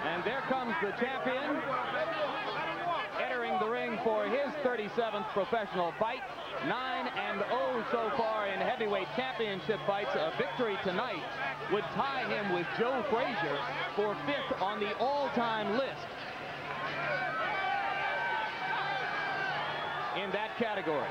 And there comes the champion, entering the ring for his 37th professional fight. 9-0 so far in heavyweight championship fights. A victory tonight would tie him with Joe Frazier for 5th on the all-time list in that category.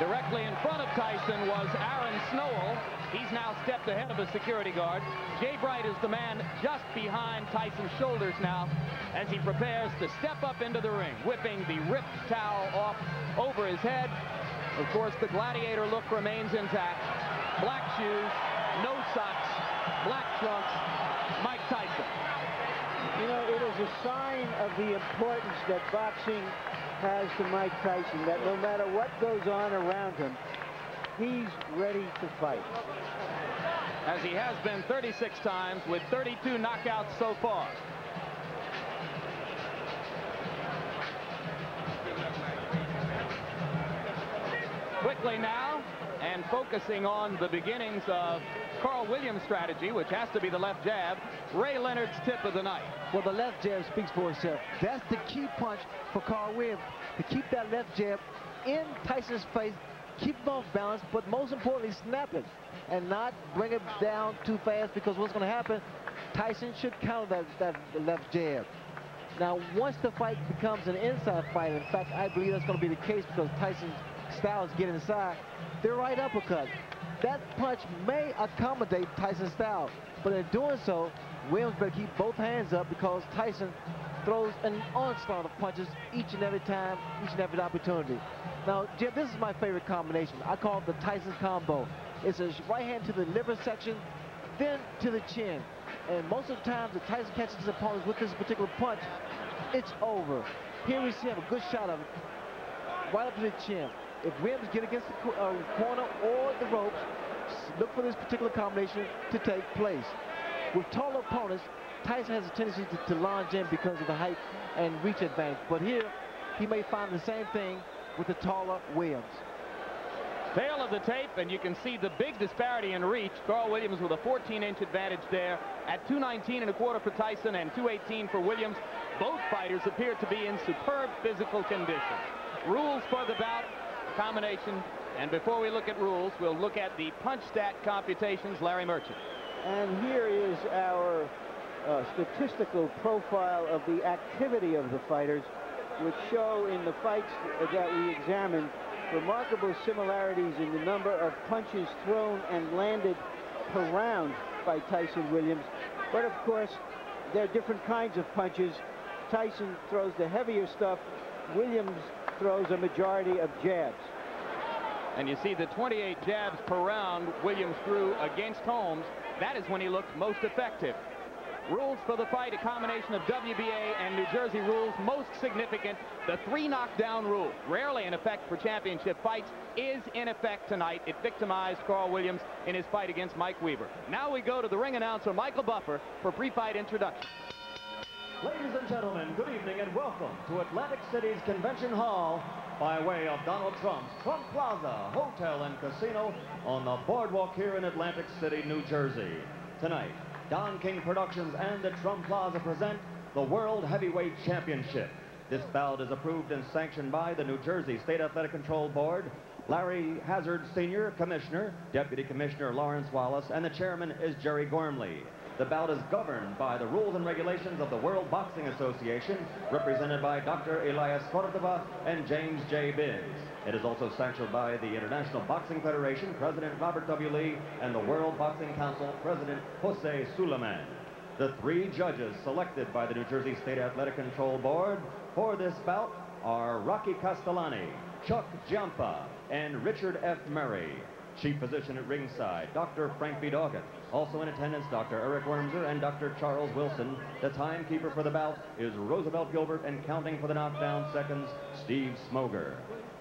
Directly in front of Tyson was Aaron Snowell. He's now stepped ahead of a security guard. Jay Bright is the man just behind Tyson's shoulders now as he prepares to step up into the ring, whipping the ripped towel off over his head. Of course, the gladiator look remains intact. Black shoes, no socks, black trunks, Mike Tyson. You know, it is a sign of the importance that boxing has to Mike Tyson, that no matter what goes on around him, he's ready to fight. As he has been 36 times with 32 knockouts so far. Quickly now, and focusing on the beginnings of Carl Williams' strategy, which has to be the left jab, Ray Leonard's tip of the night. Well, the left jab speaks for itself. That's the key punch for Carl Williams, to keep that left jab in Tyson's face, keep him off balance, but most importantly, snap it and not bring it down too fast, because what's going to happen, Tyson should counter that left jab. Now, once the fight becomes an inside fight, in fact, I believe that's going to be the case because Tyson's styles get inside, their right uppercut. That punch may accommodate Tyson's style, but in doing so, Williams better keep both hands up because Tyson throws an onslaught of punches each and every time, each and every opportunity. Now, Jim, this is my favorite combination. I call it the Tyson combo. It's a right hand to the liver section, then to the chin. And most of the times, if Tyson catches his opponents with this particular punch, it's over. Here we see him, a good shot of it, right up to the chin. If Williams get against the corner or the ropes, look for this particular combination to take place. With taller opponents, Tyson has a tendency to lunge in because of the height and reach advantage. But here, he may find the same thing with the taller Williams. Tail of the tape, and you can see the big disparity in reach. Carl Williams with a 14-inch advantage there at 219.25 for Tyson and 218 for Williams. Both fighters appear to be in superb physical condition. Rules for the bout, combination, and before we look at rules, we'll look at the punch stat computations. Larry Merchant. And here is our statistical profile of the activity of the fighters, which show in the fights that we examined remarkable similarities in the number of punches thrown and landed per round by Tyson Williams. But of course, there are different kinds of punches. Tyson throws the heavier stuff. Williams throws a majority of jabs. And you see the 28 jabs per round Williams threw against Holmes. That is when he looked most effective. Rules for the fight, a combination of WBA and New Jersey rules. Most significant, the 3 knockdown rule. Rarely in effect for championship fights, is in effect tonight. It victimized Carl Williams in his fight against Mike Weaver. Now we go to the ring announcer, Michael Buffer, for pre-fight introduction. Ladies and gentlemen, good evening and welcome to Atlantic City's Convention Hall by way of Donald Trump's Trump Plaza Hotel and Casino on the boardwalk here in Atlantic City, New Jersey. Tonight, Don King Productions and the Trump Plaza present the World Heavyweight Championship. This bout is approved and sanctioned by the New Jersey State Athletic Control Board, Larry Hazard Sr., Commissioner, Deputy Commissioner Lawrence Wallace, and the chairman is Jerry Gormley. The bout is governed by the rules and regulations of the World Boxing Association, represented by Dr. Elias Cordova and James J. Binns. It is also sanctioned by the International Boxing Federation, President Robert W. Lee, and the World Boxing Council, President Jose Suleiman. The 3 judges selected by the New Jersey State Athletic Control Board for this bout are Rocky Castellani, Chuck Giampa, and Richard F. Murray. Chief physician at ringside, Dr. Frank B. Doggett. Also in attendance, Dr. Eric Wormser and Dr. Charles Wilson. The timekeeper for the bout is Roosevelt Gilbert, and counting for the knockdown seconds, Steve Smoger.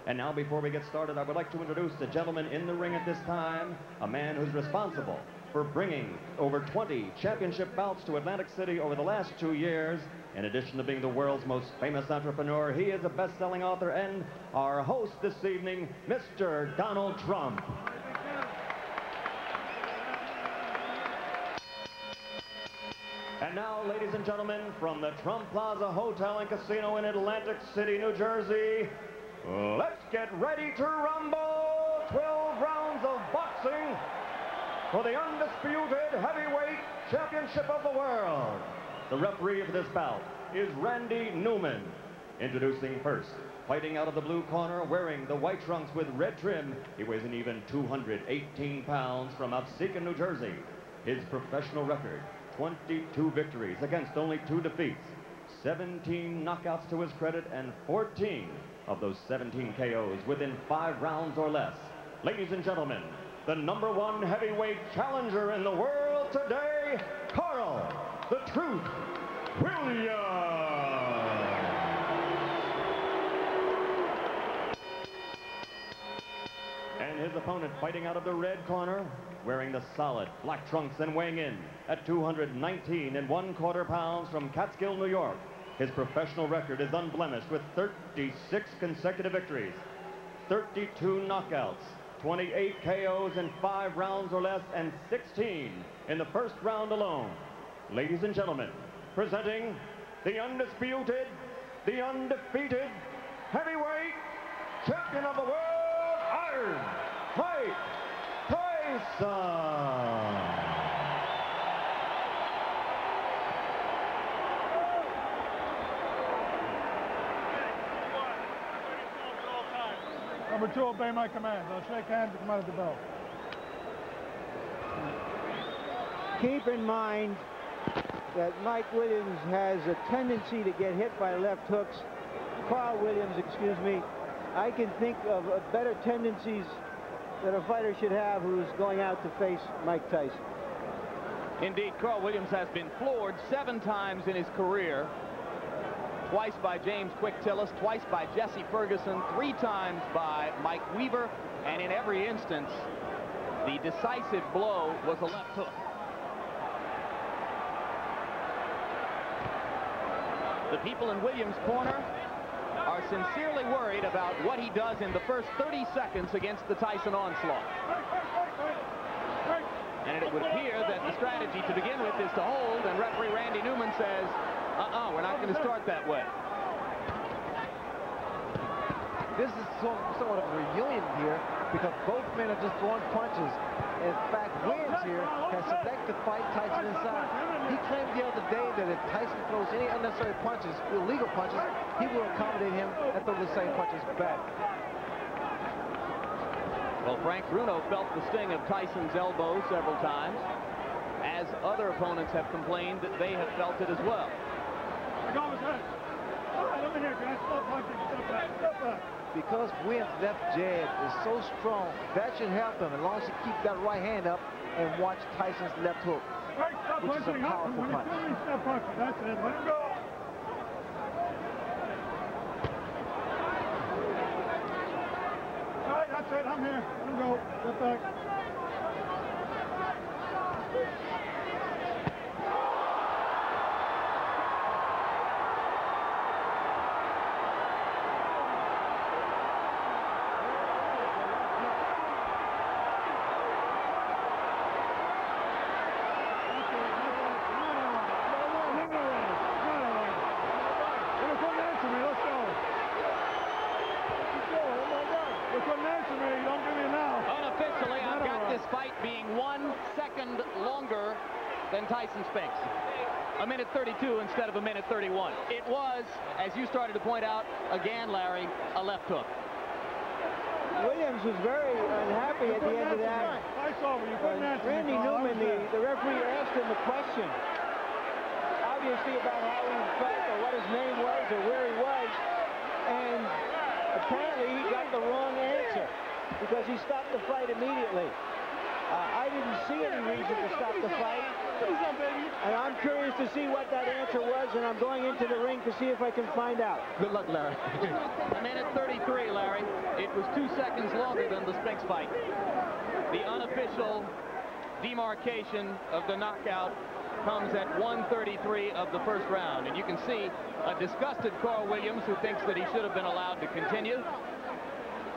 And now, before we get started, I would like to introduce the gentleman in the ring at this time, a man who's responsible for bringing over 20 championship bouts to Atlantic City over the last 2 years. In addition to being the world's most famous entrepreneur, he is a best-selling author and our host this evening, Mr. Donald Trump. And now, ladies and gentlemen, from the Trump Plaza Hotel and Casino in Atlantic City, New Jersey, let's get ready to rumble! 12 rounds of boxing for the undisputed heavyweight championship of the world. The referee of this bout is Randy Newman. Introducing first, fighting out of the blue corner, wearing the white trunks with red trim, he weighs an even 218 pounds from Absecon, New Jersey. His professional record, 22 victories against only 2 defeats, 17 knockouts to his credit, and 14 of those 17 KOs within 5 rounds or less. Ladies and gentlemen, the #1 heavyweight challenger in the world today, Carl "The Truth" Williams. And his opponent, fighting out of the red corner, wearing the solid black trunks and weighing in at 219 1/4 pounds from Catskill, New York. His professional record is unblemished with 36 consecutive victories, 32 knockouts, 28 KOs in 5 rounds or less, and 16 in the first round alone. Ladies and gentlemen, presenting the undisputed, the undefeated heavyweight champion of the world, Iron Mike Tyson. Number 2, obey my commands. I'll shake hands and come out of the bell. Keep in mind that Mike Williams has a tendency to get hit by left hooks. Carl Williams, excuse me. I can think of better tendencies that a fighter should have who's going out to face Mike Tyson. Indeed, Carl Williams has been floored 7 times in his career. Twice by James Quick Tillis, twice by Jesse Ferguson, 3 times by Mike Weaver, and in every instance, the decisive blow was a left hook. The people in Williams' corner are sincerely worried about what he does in the first 30 seconds against the Tyson onslaught. And it would appear that the strategy to begin with is to hold, and referee Randy Newman says, we're not going to start that way. This is somewhat of a reunion here because both men are just throwing punches. In fact, Williams here has selected to fight Tyson inside. He claimed the other day that if Tyson throws any unnecessary punches, illegal punches, he will accommodate him and throw the same punches back. Well, Frank Bruno felt the sting of Tyson's elbow several times, as other opponents have complained that they have felt it as well. All right, let me hear, guys. Stop punching. Step back. Step back. Because Williams' left jab is so strong, that should help him as long as he keeps that right hand up and watch Tyson's left hook, Right, stop which is a punching. powerful When you punch. feel me, stop punching. That's it. Let him go. All right, that's it. I'm here. Let him go. Step back. Unofficially, I've got this fight being 1 second longer than Tyson Spinks. 1:32 instead of 1:31. It was, as you started to point out, again, Larry, a left hook. Williams was very unhappy at the end of that. Randy Newman, the referee, asked him a question, obviously about how he felt or what his name was or where he was, and apparently he got the wrong answer because he stopped the fight immediately. I didn't see any reason to stop the fight, and I'm curious to see what that answer was, and I'm going into the ring to see if I can find out. Good luck, Larry. 1:33, Larry. It was 2 seconds longer than the Spinks fight. The unofficial demarcation of the knockout comes at 1:33 of the first round. And you can see a disgusted Carl Williams who thinks that he should have been allowed to continue.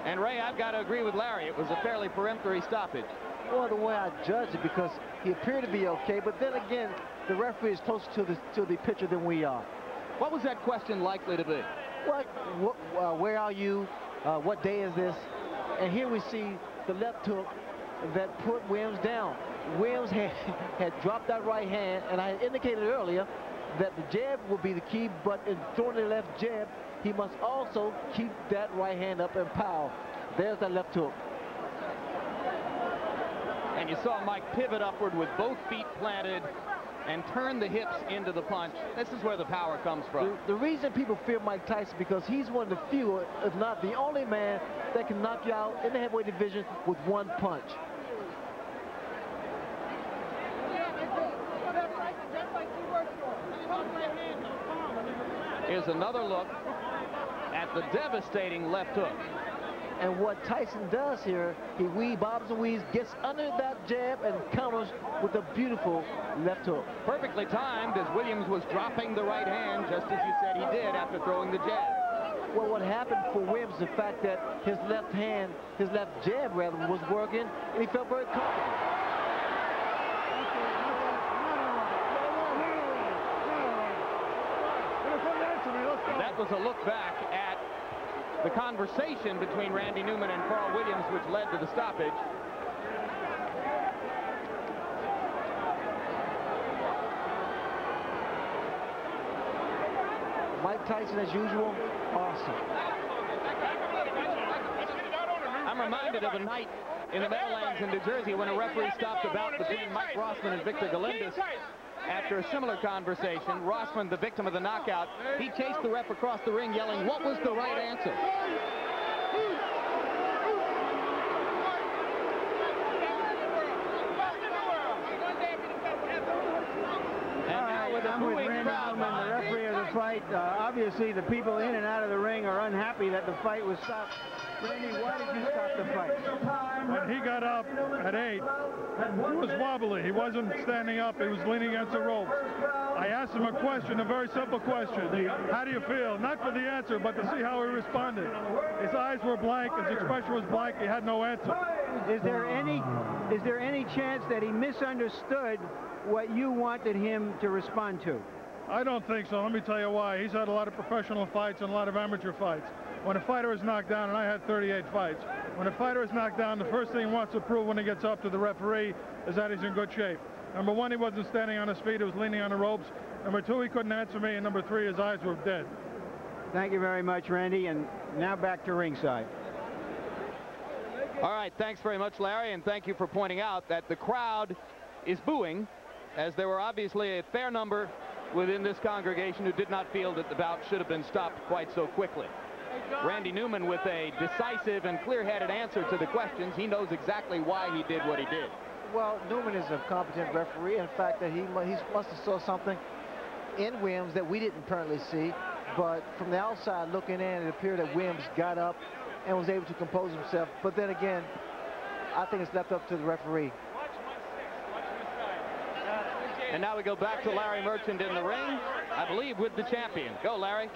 And Ray, I've got to agree with Larry. It was a fairly peremptory stoppage. Well, the way I judge it, because he appeared to be okay, but then again, the referee is closer to the pitcher than we are. What was that question likely to be? Where are you? What day is this? And here we see the left hook that put Williams down. Williams had dropped that right hand, and I indicated earlier that the jab will be the key, but in throwing the left jab, he must also keep that right hand up and power. There's that left hook. And you saw Mike pivot upward with both feet planted and turn the hips into the punch. This is where the power comes from. The reason people fear Mike Tyson because he's one of the few, if not the only man, that can knock you out in the heavyweight division with one punch. Here's another look at the devastating left hook. And what Tyson does here, he bobs and weaves, gets under that jab and counters with a beautiful left hook. Perfectly timed as Williams was dropping the right hand, just as you said he did after throwing the jab. Well, what happened for Williams, the fact that his left hand, his left jab rather, was working, and he felt very comfortable. That was a look back at the conversation between Randy Newman and Carl Williams, which led to the stoppage. Mike Tyson, as usual, awesome. I'm reminded of a night in the Meadowlands in New Jersey when a referee stopped a bout between Mike Rossman and Victor Galindez. After a similar conversation, Rossman, the victim of the knockout, he chased the ref across the ring yelling, "What was the right answer?" I'm with Randy Newman, the referee of the fight. Obviously, the people in and out of the ring are unhappy that the fight was stopped. Randy, why did you stop the fight? When he got up at 8, he was wobbly. He wasn't standing up. He was leaning against the ropes. I asked him a question, a very simple question. How do you feel? Not for the answer, but to see how he responded. His eyes were blank. His expression was blank. He had no answer. Is there any chance that he misunderstood what you wanted him to respond to? I don't think so. Let me tell you why. He's had a lot of professional fights and a lot of amateur fights. When a fighter is knocked down, and I had 38 fights, when a fighter is knocked down, the first thing he wants to prove when he gets up to the referee is that he's in good shape. Number one, he wasn't standing on his feet. He was leaning on the ropes. Number two, he couldn't answer me. And number three, his eyes were dead. Thank you very much, Randy. And now back to ringside. All right, thanks very much, Larry, and thank you for pointing out that the crowd is booing, as there were obviously a fair number within this congregation who did not feel that the bout should have been stopped quite so quickly. Randy Newman with a decisive and clear-headed answer to the questions. He knows exactly why he did what he did. Well, Newman is a competent referee. In fact, that he must have saw something in Williams that we didn't apparently see. But from the outside looking in, it appeared that Williams got up and was able to compose himself. But then again, I think it's left up to the referee. And now we go back to Larry Merchant in the ring, I believe, with the champion. Go, Larry.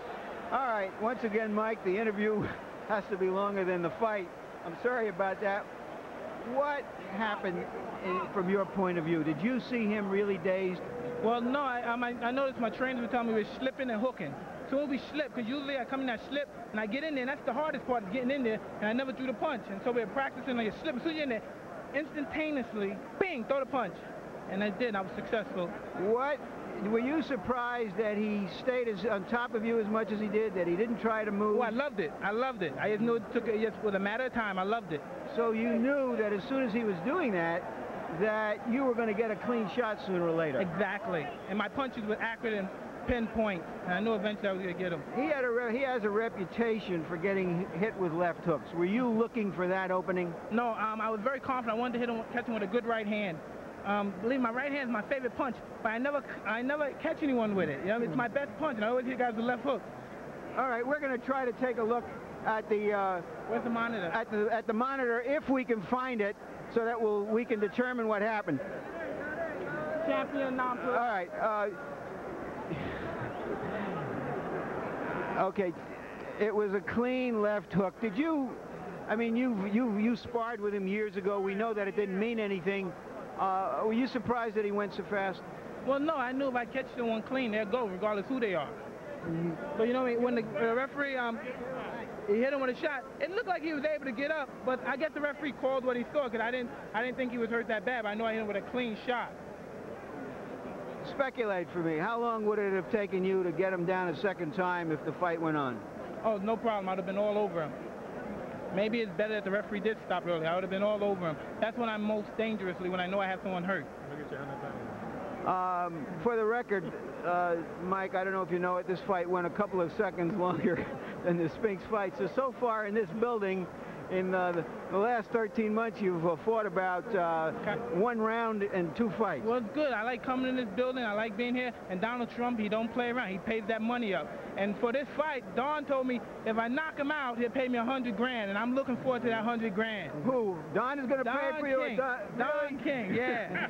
All right, once again, Mike, the interview has to be longer than the fight. I'm sorry about that. What happened from your point of view? Did you see him really dazed? Well, no, I noticed my trainers would tell me we were slipping and hooking. So we slip, because usually I come in that slip, and I get in there, and that's the hardest part, is getting in there, and I never threw the punch. And so we're practicing, like, you're slipping. So you're in there, instantaneously, bing, throw the punch. And I did, and I was successful. What? Were you surprised that he stayed on top of you as much as he did, that he didn't try to move? Oh, I loved it. I loved it. I just knew it took it just with a matter of time. I loved it. So you knew that as soon as he was doing that you were going to get a clean shot sooner or later. Exactly. And my punches were accurate and pinpoint, and I knew eventually I was going to get him. He has a reputation for getting hit with left hooks. Were you looking for that opening? No, I was very confident. I wanted to hit him, catch him with a good right hand. Believe me, my right hand is my favorite punch, but I never catch anyone with it. You know, it's my best punch, and I always hit guys with left hook. All right, we're going to try to take a look at the where's the monitor? At the monitor, if we can find it. so that we can determine what happened. Champion non-pro. All right. Okay. It was a clean left hook. Did you? I mean, you sparred with him years ago. We know that it didn't mean anything. Were you surprised that he went so fast? Well, no. I knew if I catch someone clean, they'll go, regardless who they are. Mm-hmm. But you know, when the referee he hit him with a shot, it looked like he was able to get up. But I guess the referee called what he saw, because I didn't think he was hurt that bad. But I know I hit him with a clean shot. Speculate for me. How long would it have taken you to get him down a second time if the fight went on? Oh, no problem. I'd have been all over him. Maybe it's better that the referee did stop early. I would have been all over him. That's when I'm most dangerously, when I know I have someone hurt. For the record, Mike, I don't know if you know it, this fight went a couple of seconds longer than the Spinks fight. So far in this building, in the last 13 months, you've fought about 1 round and 2 fights. Well, it's good. I like coming in this building. I like being here. And Donald Trump, he don't play around. He pays that money up. And for this fight, Don told me if I knock him out, he'll pay me $100 grand. And I'm looking forward to that $100 grand. Who? Don is going to pay for you? Don King, yeah.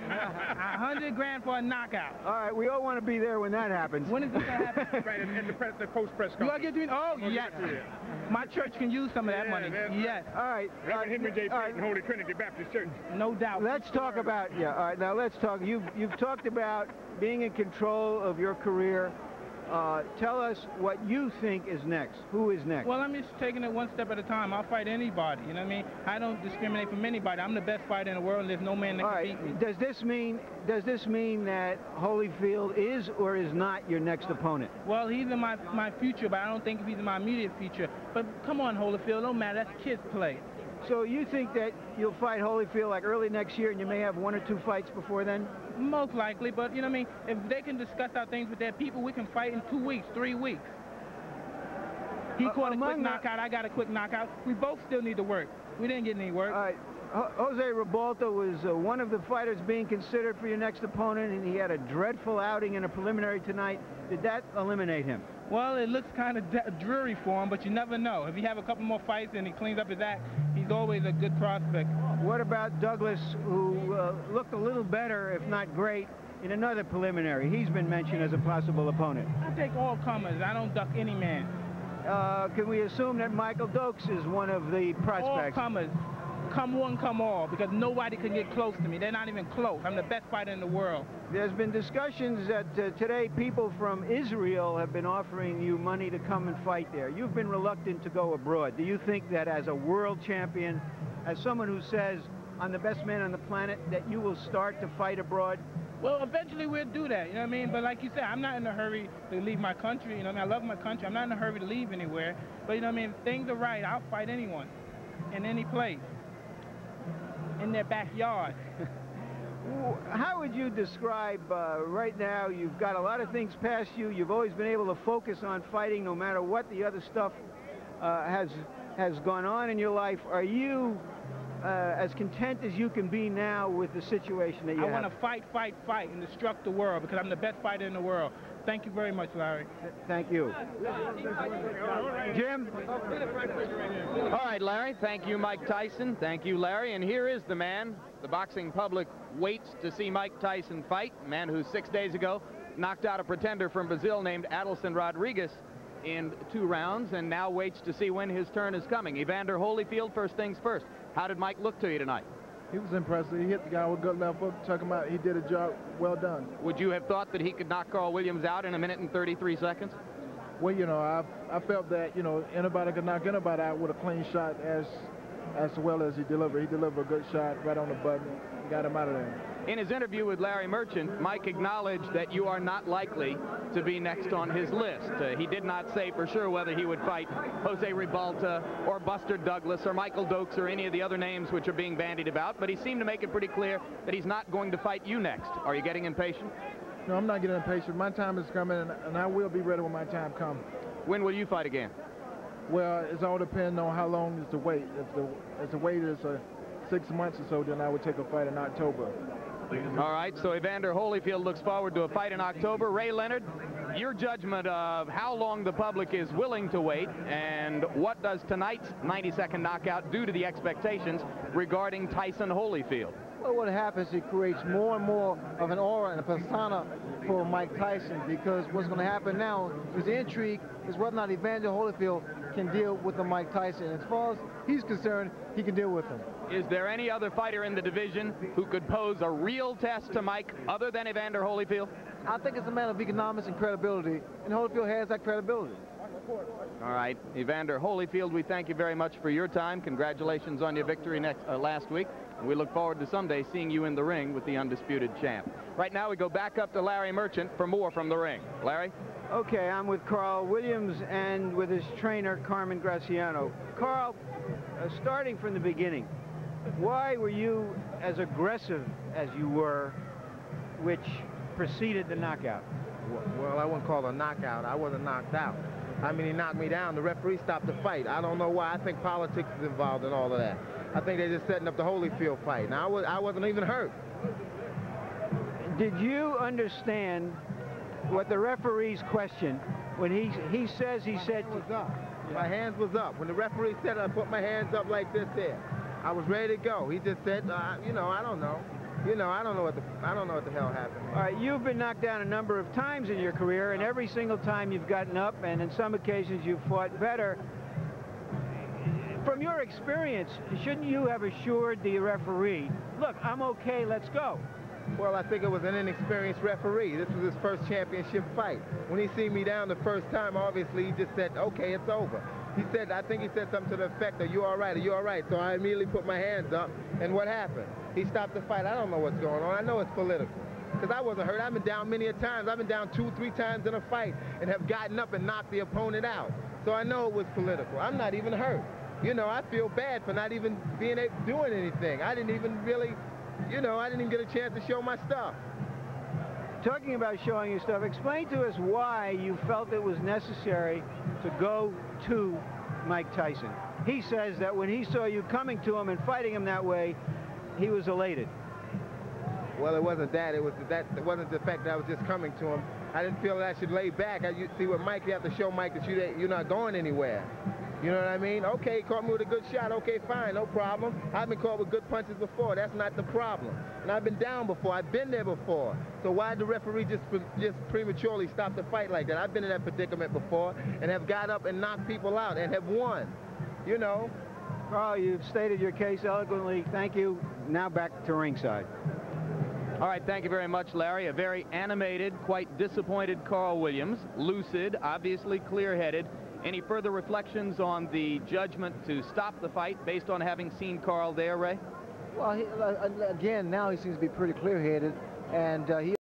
$100 grand for a knockout. All right, we all want to be there when that happens. When is this going to happen? Right, in the post-press You conference. get to, oh, yes. My church can use some of that money. Yes. All right. Reverend Henry J. Payton, Holy Trinity Baptist Church. No doubt. Let's talk about, all right, now let's talk. You've talked about being in control of your career. Tell us what you think is next. Who is next? Well, I'm just taking it one step at a time. I'll fight anybody, you know what I mean? I don't discriminate from anybody. I'm the best fighter in the world, and there's no man that can beat me. Does this mean that Holyfield is or is not your next opponent? Well, he's in my future, but I don't think he's in my immediate future. But come on, Holyfield, no matter. That's kids' play. So you think that you'll fight Holyfield like early next year and you may have 1 or 2 fights before then? Most likely, but you know what I mean? If they can discuss our things with their people, we can fight in 2 weeks, 3 weeks. He caught a quick knockout, I got a quick knockout. We both still need to work. We didn't get any work. All right. Jose Ribalta was one of the fighters being considered for your next opponent, and he had a dreadful outing in a preliminary tonight. Did that eliminate him? Well, it looks kind of dreary for him, but you never know. If he have a couple more fights and he cleans up his act, he's always a good prospect. What about Douglas, who looked a little better, if not great, in another preliminary? He's been mentioned as a possible opponent. I take all comers. I don't duck any man. Can we assume that Michael Dokes is one of the prospects? All comers. Come one, come all, because nobody can get close to me. They're not even close. I'm the best fighter in the world. There's been discussions that today people from Israel have been offering you money to come and fight there. You've been reluctant to go abroad. Do you think that as a world champion, as someone who says, I'm the best man on the planet, that you will start to fight abroad? Well, eventually we'll do that, you know what I mean? But like you said, I'm not in a hurry to leave my country, you know what I mean? I love my country. I'm not in a hurry to leave anywhere. But you know what I mean? If things are right, I'll fight anyone, in any place, in their backyard. How would you describe, right now, you've got a lot of things past you. You've always been able to focus on fighting no matter what the other stuff has gone on in your life. Are you as content as you can be now with the situation that you have? I want to fight, fight, fight, and destruct the world because I'm the best fighter in the world. Thank you very much, Larry. Thank you. Jim? All right, Larry. Thank you, Mike Tyson. Thank you, Larry. And here is the man the boxing public waits to see Mike Tyson fight, a man who 6 days ago knocked out a pretender from Brazil named Adilson Rodriguez in 2 rounds and now waits to see when his turn is coming. Evander Holyfield, first things first. How did Mike look to you tonight? He was impressive. He hit the guy with a good left hook, took him out. He did a job well done. Would you have thought that he could knock Carl Williams out in 1 minute and 33 seconds? Well, you know, I felt that, you know, anybody could knock anybody out with a clean shot as well as he delivered. He delivered a good shot right on the button, got him out of there. In his interview with Larry Merchant, Mike acknowledged that you are not likely to be next on his list. He did not say for sure whether he would fight Jose Ribalta or Buster Douglas or Michael Dokes or any of the other names which are being bandied about, but he seemed to make it pretty clear that he's not going to fight you next. Are you getting impatient? No, I'm not getting impatient. My time is coming, and I will be ready when my time comes. When will you fight again? Well, it's all depending on how long is the wait. If the wait is 6 months or so, then I would take a fight in October. All right, so Evander Holyfield looks forward to a fight in October. Ray Leonard, your judgment of how long the public is willing to wait, and what does tonight's 90-second knockout do to the expectations regarding Tyson Holyfield? Well, what happens, it creates more and more of an aura and a persona for Mike Tyson, because what's going to happen now is the intrigue is whether or not Evander Holyfield can deal with the Mike Tyson. As far as he's concerned, he can deal with him. Is there any other fighter in the division who could pose a real test to Mike other than Evander Holyfield? I think it's a matter of economics and credibility, and Holyfield has that credibility. All right, Evander Holyfield, we thank you very much for your time. Congratulations on your victory last week. And we look forward to someday seeing you in the ring with the undisputed champ. Right now, we go back up to Larry Merchant for more from the ring. Larry? Okay, I'm with Carl Williams and with his trainer, Carmen Graciano. Carl, starting from the beginning, why were you as aggressive as you were, which preceded the knockout? Well, I wouldn't call it a knockout. I wasn't knocked out. I mean, he knocked me down. The referee stopped the fight. I don't know why. I think politics is involved in all of that. I think they're just setting up the Holyfield fight. Now, I wasn't even hurt. Did you understand what the referee's question when he said... My hands was up. When the referee said I put my hands up like this there, I was ready to go. He just said, you know, I don't know. You know, I don't know what the hell happened. All right, you've been knocked down a number of times in your career, and every single time you've gotten up, and in some occasions you've fought better. From your experience, shouldn't you have assured the referee, look, I'm okay, let's go? Well, I think it was an inexperienced referee. This was his first championship fight. When he seen me down the first time, obviously he just said, okay, it's over. He said, I think he said something to the effect of, you all right, are you all right? So I immediately put my hands up, and what happened? He stopped the fight. I don't know what's going on. I know it's political, because I wasn't hurt. I've been down many a times. I've been down 2 or 3 times in a fight and have gotten up and knocked the opponent out. So I know it was political. I'm not even hurt. You know, I feel bad for not even doing anything. I didn't even really, you know, I didn't even get a chance to show my stuff. Talking about showing your stuff, explain to us why you felt it was necessary to go to Mike Tyson. He says that when he saw you coming to him and fighting him that way, he was elated. Well, it wasn't that. It wasn't the fact that I was just coming to him. I didn't feel that I should lay back. You see, with Mike, you have to show Mike that you're not going anywhere. You know what I mean? Okay, he caught me with a good shot. Okay, fine, no problem. I've been caught with good punches before. That's not the problem. And I've been down before. I've been there before. So why did the referee just prematurely stop the fight like that? I've been in that predicament before and have got up and knocked people out and have won. You know? Carl, you've stated your case eloquently. Thank you. Now back to ringside. All right, thank you very much, Larry. A very animated, quite disappointed Carl Williams. Lucid, obviously clear-headed. Any further reflections on the judgment to stop the fight based on having seen Carl there, Ray? Well, again, now he seems to be pretty clear-headed, and he